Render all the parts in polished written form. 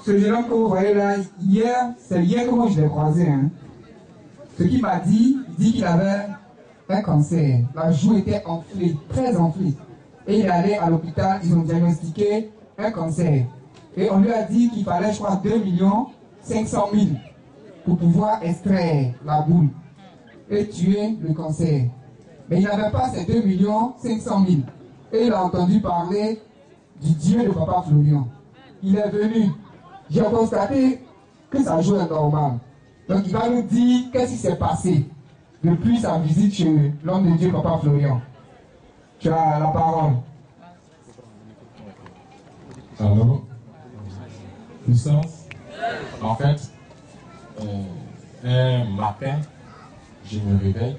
Ce jeune homme que vous voyez là, hier, c'est hier que moi je l'ai croisé. Hein. Ce qu'il m'a dit, il dit qu'il avait un cancer. La joue était enflée, très enflée. Et il est allé à l'hôpital, ils ont diagnostiqué un cancer. Et on lui a dit qu'il fallait, je crois, 2 500 000 pour pouvoir extraire la boule et tuer le cancer. Mais il n'avait pas ces 2 500 000. Et il a entendu parler du Dieu de Papa Florian. Il est venu. J'ai constaté que sa joue est normale. Donc il va nous dire qu'est-ce qui s'est passé depuis sa visite chez l'homme de Dieu Papa Florian. Tu as la parole. Alors, puissance, en fait, un matin, je me réveille,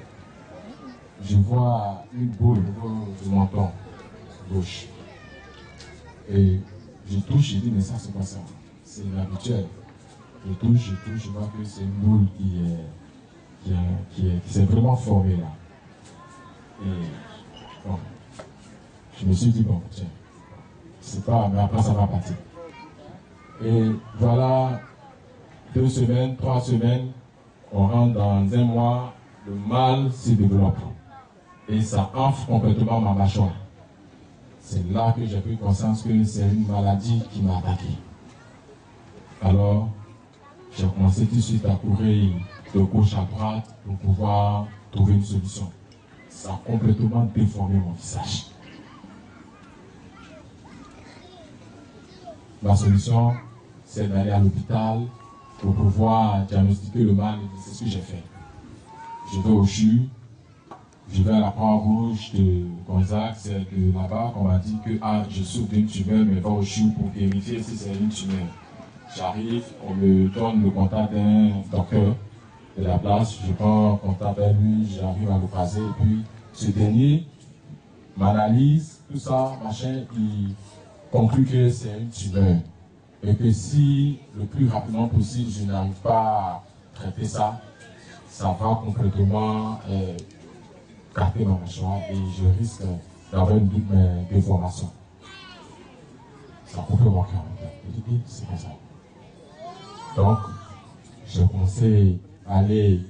je vois une boule au niveau du menton gauche. Et je touche, je dis, mais ça c'est quoi ça? C'est habituel. Je touche, je vois que c'est une boule qui s'est vraiment formée là. Et bon, je me suis dit, bon, tiens, c'est pas, mais après ça va partir. Et voilà, 2 semaines, 3 semaines, on rentre dans un mois, le mal se développe. Et ça enfle complètement ma mâchoire. C'est là que j'ai pris conscience que c'est une maladie qui m'a attaqué. Alors, j'ai commencé tout de suite à courir de gauche à droite pour pouvoir trouver une solution. Ça a complètement déformé mon visage. Ma solution, c'est d'aller à l'hôpital pour pouvoir diagnostiquer le mal, et c'est ce que j'ai fait. Je vais au CHU, je vais à la Croix-Rouge de Gonzague, c'est de là-bas qu'on m'a dit que je souffre d'une tumeur, mais va au CHU pour vérifier si c'est une tumeur. J'arrive, on me donne le contact d'un docteur de la place, je prends contact avec lui, j'arrive à le passer, et puis ce dernier m'analyse, tout ça, machin, il conclut que c'est une tumeur. Et que si le plus rapidement possible, je n'arrive pas à traiter ça, ça va complètement carter ma mâchoire et je risque d'avoir une double déformation. Ça coupe mon cœur. Je dis, c'est comme ça. Donc, j'ai commencé à aller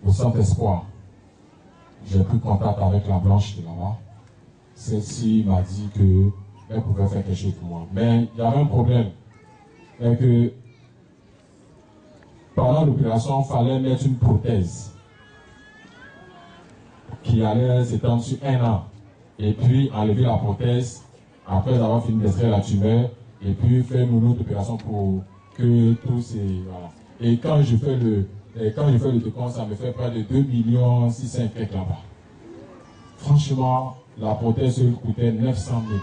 au Centre Espoir. J'ai pris contact avec la blanche de là-bas. Celle-ci m'a dit qu'elle pouvait faire quelque chose pour moi. Mais il y avait un problème. C'est que pendant l'opération, il fallait mettre une prothèse qui allait s'étendre sur 1 an. Et puis enlever la prothèse après avoir fini d'extraire la tumeur. Et puis faire une autre opération pour que tout ces... Voilà. Et quand je fais le décompte, ça me fait près de 2 600 000 là-bas. Franchement, la prothèse coûtait 900 000.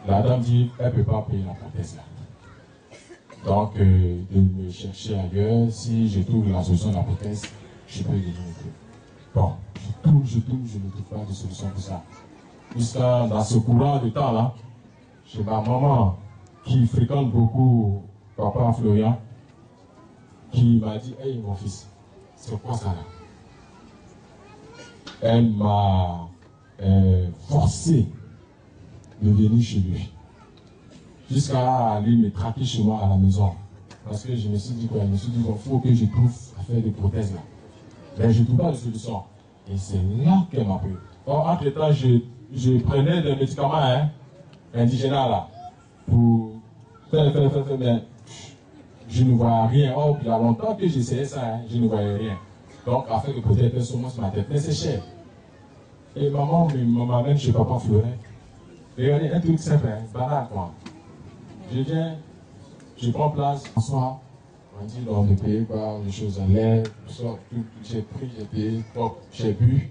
La dame dit, elle ne peut pas payer la prothèse là. Donc, de me chercher ailleurs, si je trouve la solution de la prothèse, je peux donner un peu. Bon, je trouve, je ne trouve pas de solution pour ça. Jusqu'à dans ce courant de temps là, j'ai ma maman qui fréquente beaucoup Papa Florian, qui m'a dit, hey mon fils, c'est quoi ça là? Elle m'a forcé de venir chez lui. Jusqu'à aller me traquer chez moi à la maison. Parce que je me suis dit quoi? Je me suis dit, il faut que je trouve à faire des prothèses là. Mais je ne trouve pas de solution. Et c'est là qu'elle m'a pris. Or, entre-temps, je prenais des médicaments indigénats là. Pour faire, mais je ne voyais rien. Or, il y a longtemps que j'essayais ça, je ne voyais rien. Donc, afin de poser un sur ma tête. Mais c'est cher. Et maman m'amène chez Papa Fleuret. Regardez, un truc simple, banal quoi. Je viens, je prends place, bonsoir. On dit, on ne paye pas les choses à l'air, tout, j'ai pris, j'ai payé, j'ai bu.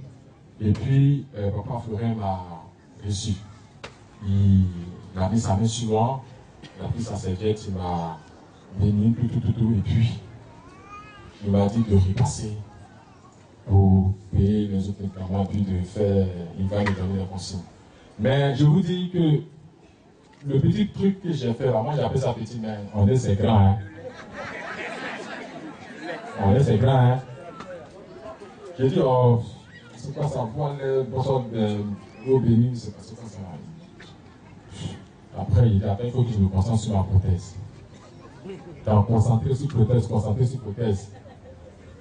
Et puis, Papa Fleuret m'a reçu. Il a mis sa main sur moi, il a pris sa serviette, il m'a béni, tout, et puis, il m'a dit de repasser pour payer les autres médicaments, puis de faire, il va me donner la consigne. Mais je vous dis que le petit truc que j'ai fait là, moi j'appelle ça petit, mais on est c'est grand, hein. On est c'est grand, hein. J'ai dit, oh, c'est quoi ça, boire les boissons d'eau bénie, c'est pas ça. Après, il dit, il faut que je me concentre sur ma prothèse. Donc, concentré sur prothèse, concentré sur prothèse.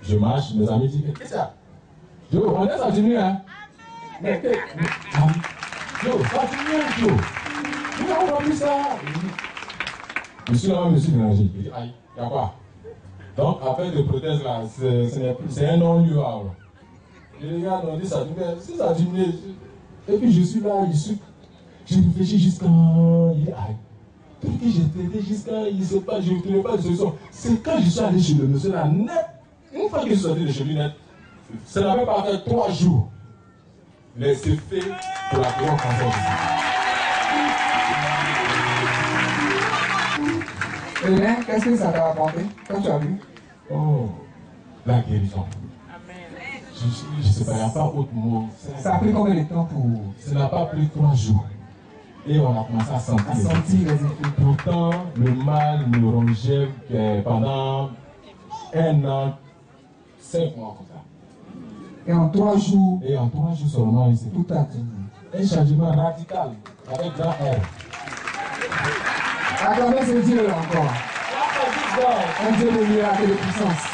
Je marche, mes amis disent, qu'est-ce que c'est ça? Yo, on est ça diminue, hein? Mais, yo, ça diminue, yo. Vous n'avez pas vu ça? Je suis là-bas, je me suis mélangé. Il dit, aïe, il y a quoi? Donc, après de prothèse là, c'est un non-lieu. Je regarde, on dit ça diminue, si ça diminue. Et puis je suis là, je réfléchis jusqu'à. Il dit, aïe. Tout ce que j'ai traité jusqu'à, il ne sait pas, je ne trouvais pas de solution. C'est quand je suis allé chez le monsieur là, net, une fois que je suis sorti de chez lui net, ça n'avait pas fait 3 jours. Mais c'est fait pour la plus grande cancer. Hélène, qu'est-ce que ça t'a apporté quand tu as vu? Oh, la guérison. Je ne sais pas, il n'y a pas autre mot. Ça a pris combien de temps pour. Ça n'a pas pris 3 jours. Et on a commencé à sentir les effets. Pourtant, le mal me rongeait pendant 1 an, 5 mois comme ça. Et en 3 jours. Et en 3 jours seulement, il s'est tout a tenu. Un changement radical avec grand R. Acclamez ce Dieu encore. Un Dieu de miracle et de puissance.